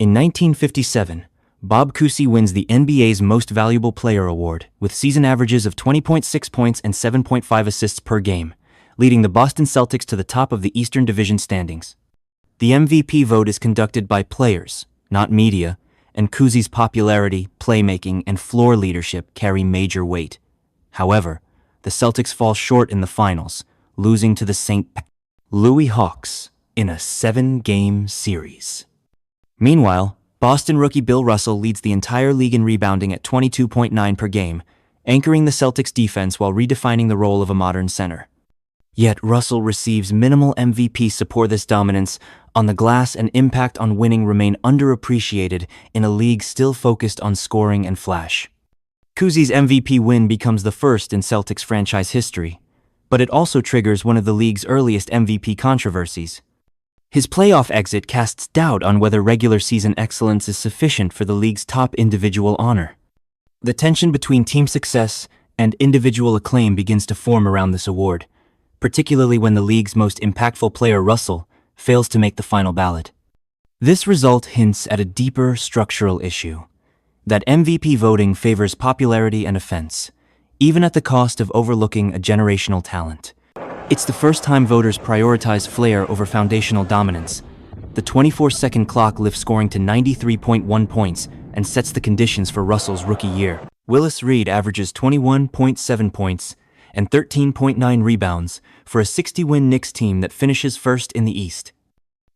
In 1957, Bob Cousy wins the NBA's Most Valuable Player award with season averages of 20.6 points and 7.5 assists per game, leading the Boston Celtics to the top of the Eastern Division standings. The MVP vote is conducted by players, not media, and Cousy's popularity, playmaking, and floor leadership carry major weight. However, the Celtics fall short in the finals, losing to the St. Louis Hawks in a 7-game series. Meanwhile, Boston rookie Bill Russell leads the entire league in rebounding at 22.9 per game, anchoring the Celtics' defense while redefining the role of a modern center. Yet Russell receives minimal MVP support. This dominance on the glass and impact on winning remain underappreciated in a league still focused on scoring and flash. Cousy's MVP win becomes the first in Celtics franchise history, but it also triggers one of the league's earliest MVP controversies. His playoff exit casts doubt on whether regular season excellence is sufficient for the league's top individual honor. The tension between team success and individual acclaim begins to form around this award, particularly when the league's most impactful player, Russell, fails to make the final ballot. This result hints at a deeper structural issue, that MVP voting favors popularity and offense, even at the cost of overlooking a generational talent. It's the first time voters prioritize flair over foundational dominance. The 24-second clock lifts scoring to 93.1 points and sets the conditions for Russell's rookie year. Willis Reed averages 21.7 points and 13.9 rebounds for a 60-win Knicks team that finishes first in the East.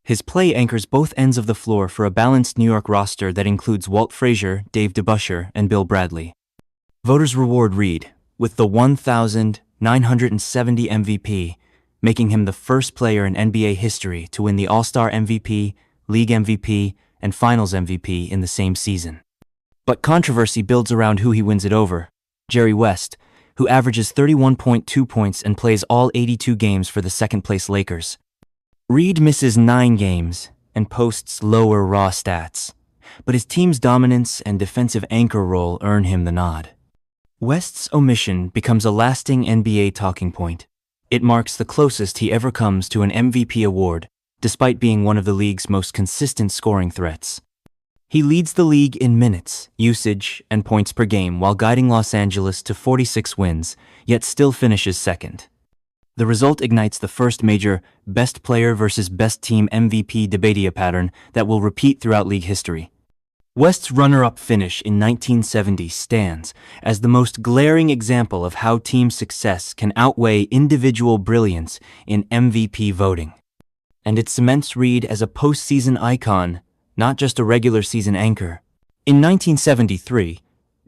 His play anchors both ends of the floor for a balanced New York roster that includes Walt Frazier, Dave DeBusschere, and Bill Bradley. Voters reward Reed with the 1,970 MVP, making him the first player in NBA history to win the All-Star MVP, League MVP, and Finals MVP in the same season. But controversy builds around who he wins it over: Jerry West, who averages 31.2 points and plays all 82 games for the second-place Lakers. Reed misses 9 games and posts lower raw stats, but his team's dominance and defensive anchor role earn him the nod. West's omission becomes a lasting NBA talking point. It marks the closest he ever comes to an MVP award, despite being one of the league's most consistent scoring threats. He leads the league in minutes, usage, and points per game while guiding Los Angeles to 46 wins, yet still finishes second. The result ignites the first major best player versus best team MVP debate, a pattern that will repeat throughout league history. West's runner-up finish in 1970 stands as the most glaring example of how team success can outweigh individual brilliance in MVP voting. And it cements Reed as a postseason icon, not just a regular season anchor. In 1973,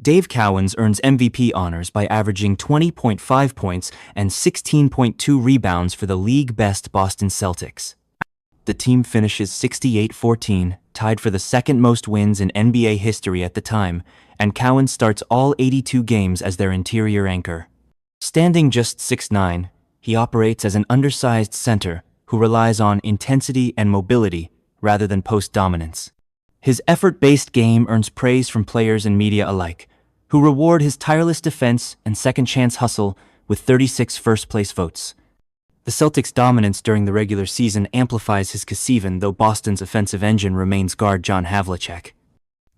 Dave Cowens earns MVP honors by averaging 20.5 points and 16.2 rebounds for the league-best Boston Celtics. The team finishes 68-14, tied for the second most wins in NBA history at the time, and Cowens starts all 82 games as their interior anchor. Standing just 6'9", he operates as an undersized center who relies on intensity and mobility rather than post dominance. His effort-based game earns praise from players and media alike, who reward his tireless defense and second-chance hustle with 36 first-place votes. The Celtics' dominance during the regular season amplifies his Kasivan, though Boston's offensive engine remains guard John Havlicek.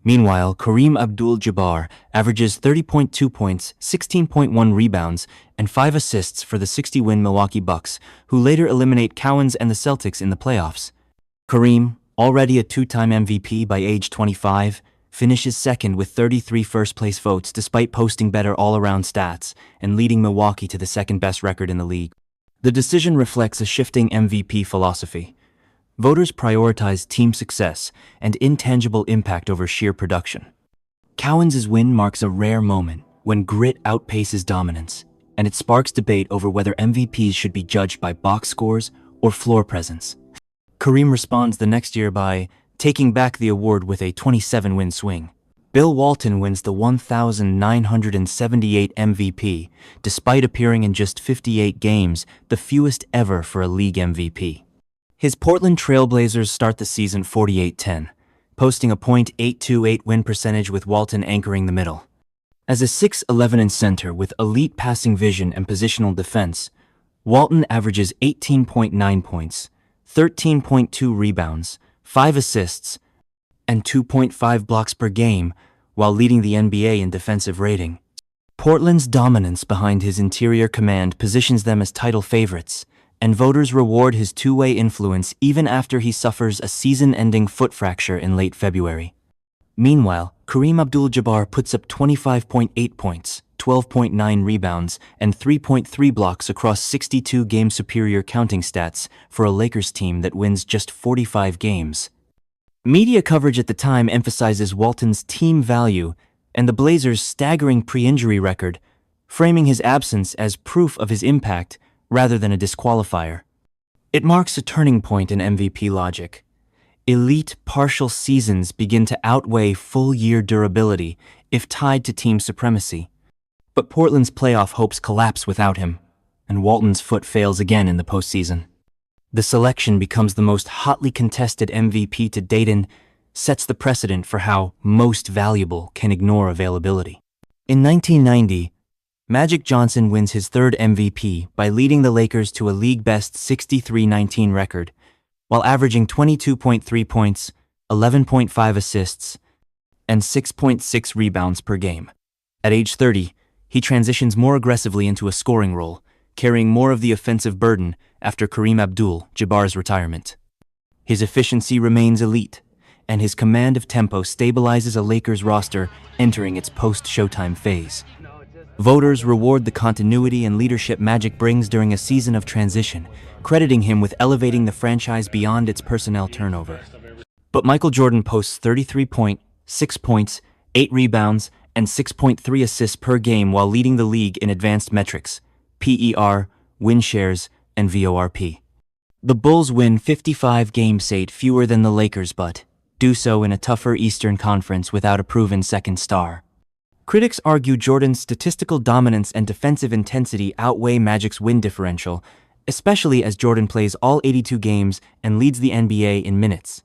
Meanwhile, Kareem Abdul-Jabbar averages 30.2 points, 16.1 rebounds, and 5 assists for the 60-win Milwaukee Bucks, who later eliminate Cowens and the Celtics in the playoffs. Kareem, already a 2-time MVP by age 25, finishes second with 33 first-place votes despite posting better all-around stats and leading Milwaukee to the second-best record in the league. The decision reflects a shifting MVP philosophy. Voters prioritize team success and intangible impact over sheer production. Cowens' win marks a rare moment when grit outpaces dominance, and it sparks debate over whether MVPs should be judged by box scores or floor presence. Kareem responds the next year by taking back the award with a 27-win swing. Bill Walton wins the 1,978 MVP, despite appearing in just 58 games, the fewest ever for a league MVP. His Portland Trailblazers start the season 48-10, posting a .828 win percentage with Walton anchoring the middle. As a 6'11" center with elite passing vision and positional defense, Walton averages 18.9 points, 13.2 rebounds, 5 assists, and 2.5 blocks per game, while leading the NBA in defensive rating. Portland's dominance behind his interior command positions them as title favorites, and voters reward his two-way influence even after he suffers a season-ending foot fracture in late February. Meanwhile, Kareem Abdul-Jabbar puts up 25.8 points, 12.9 rebounds, and 3.3 blocks across 62 game-superior counting stats for a Lakers team that wins just 45 games. Media coverage at the time emphasizes Walton's team value and the Blazers' staggering pre-injury record, framing his absence as proof of his impact rather than a disqualifier. It marks a turning point in MVP logic. Elite partial seasons begin to outweigh full-year durability if tied to team supremacy. But Portland's playoff hopes collapse without him, and Walton's foot fails again in the postseason. The selection becomes the most hotly contested MVP to date and sets the precedent for how most valuable can ignore availability. In 1990, Magic Johnson wins his third MVP by leading the Lakers to a league-best 63-19 record, while averaging 22.3 points, 11.5 assists, and 6.6 rebounds per game. At age 30, he transitions more aggressively into a scoring role, carrying more of the offensive burden after Kareem Abdul-Jabbar's retirement. His efficiency remains elite, and his command of tempo stabilizes a Lakers roster entering its post-Showtime phase. Voters reward the continuity and leadership Magic brings during a season of transition, crediting him with elevating the franchise beyond its personnel turnover. But Michael Jordan posts 33.6 points, 8 rebounds, and 6.3 assists per game while leading the league in advanced metrics, PER, win shares, and VORP. The Bulls win 55 games, 8 fewer than the Lakers, but do so in a tougher Eastern Conference without a proven second star. Critics argue Jordan's statistical dominance and defensive intensity outweigh Magic's win differential, especially as Jordan plays all 82 games and leads the NBA in minutes.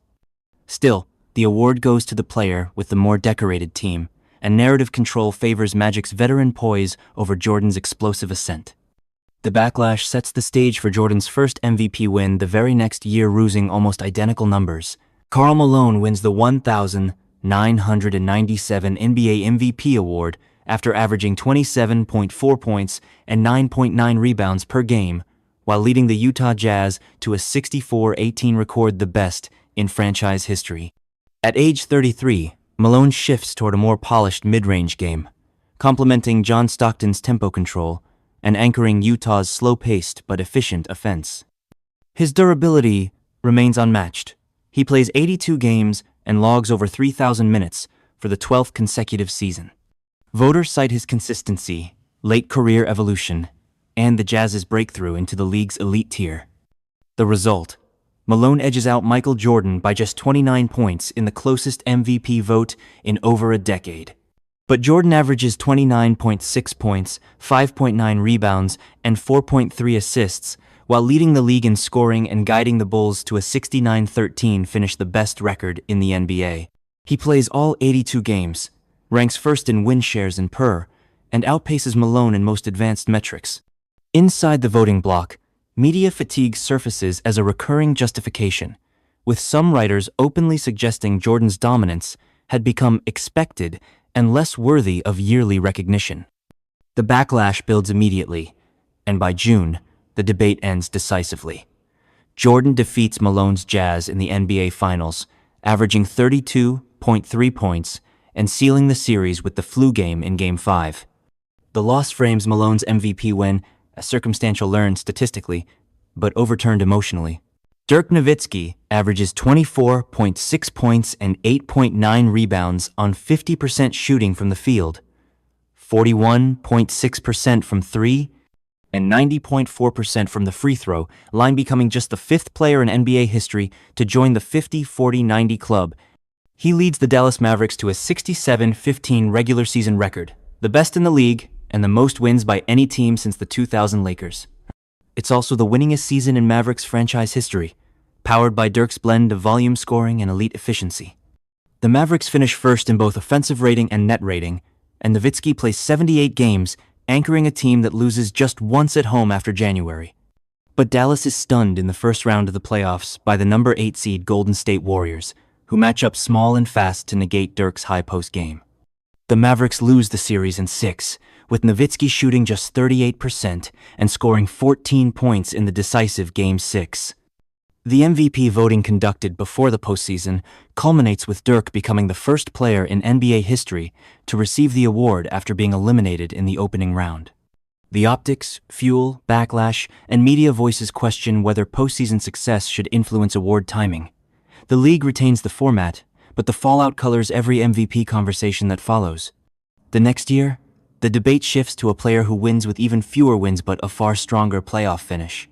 Still, the award goes to the player with the more decorated team, and narrative control favors Magic's veteran poise over Jordan's explosive ascent. The backlash sets the stage for Jordan's first MVP win the very next year, using almost identical numbers. Karl Malone wins the 1,997 NBA MVP award after averaging 27.4 points and 9.9 rebounds per game, while leading the Utah Jazz to a 64-18 record, the best in franchise history. At age 33, Malone shifts toward a more polished mid-range game, complementing John Stockton's tempo control and anchoring Utah's slow-paced but efficient offense. His durability remains unmatched. He plays 82 games and logs over 3,000 minutes for the 12th consecutive season. Voters cite his consistency, late career evolution, and the Jazz's breakthrough into the league's elite tier. The result: Malone edges out Michael Jordan by just 29 points in the closest MVP vote in over a decade. But Jordan averages 29.6 points, 5.9 rebounds, and 4.3 assists, while leading the league in scoring and guiding the Bulls to a 69-13 finish, the best record in the NBA. He plays all 82 games, ranks first in win shares and PER, and outpaces Malone in most advanced metrics. Inside the voting block, media fatigue surfaces as a recurring justification, with some writers openly suggesting Jordan's dominance had become expected and less worthy of yearly recognition. The backlash builds immediately, and by June, the debate ends decisively. Jordan defeats Malone's Jazz in the NBA Finals, averaging 32.3 points and sealing the series with the flu game in Game 5. The loss frames Malone's MVP win as circumstantial learned statistically, but overturned emotionally. Dirk Nowitzki averages 24.6 points and 8.9 rebounds on 50% shooting from the field, 41.6% from three, and 90.4% from the free throw line, becoming just the fifth player in NBA history to join the 50-40-90 club. He leads the Dallas Mavericks to a 67-15 regular season record, the best in the league and the most wins by any team since the 2000 Lakers. It's also the winningest season in Mavericks franchise history, powered by Dirk's blend of volume scoring and elite efficiency. The Mavericks finish first in both offensive rating and net rating, and Nowitzki plays 78 games, anchoring a team that loses just once at home after January. But Dallas is stunned in the first round of the playoffs by the number 8 seed Golden State Warriors, who match up small and fast to negate Dirk's high post game. The Mavericks lose the series in 6, with Nowitzki shooting just 38% and scoring 14 points in the decisive Game 6. The MVP voting conducted before the postseason culminates with Dirk becoming the first player in NBA history to receive the award after being eliminated in the opening round. The optics, fuel, backlash, and media voices question whether postseason success should influence award timing. The league retains the format, but the fallout colors every MVP conversation that follows. The next year, the debate shifts to a player who wins with even fewer wins but a far stronger playoff finish.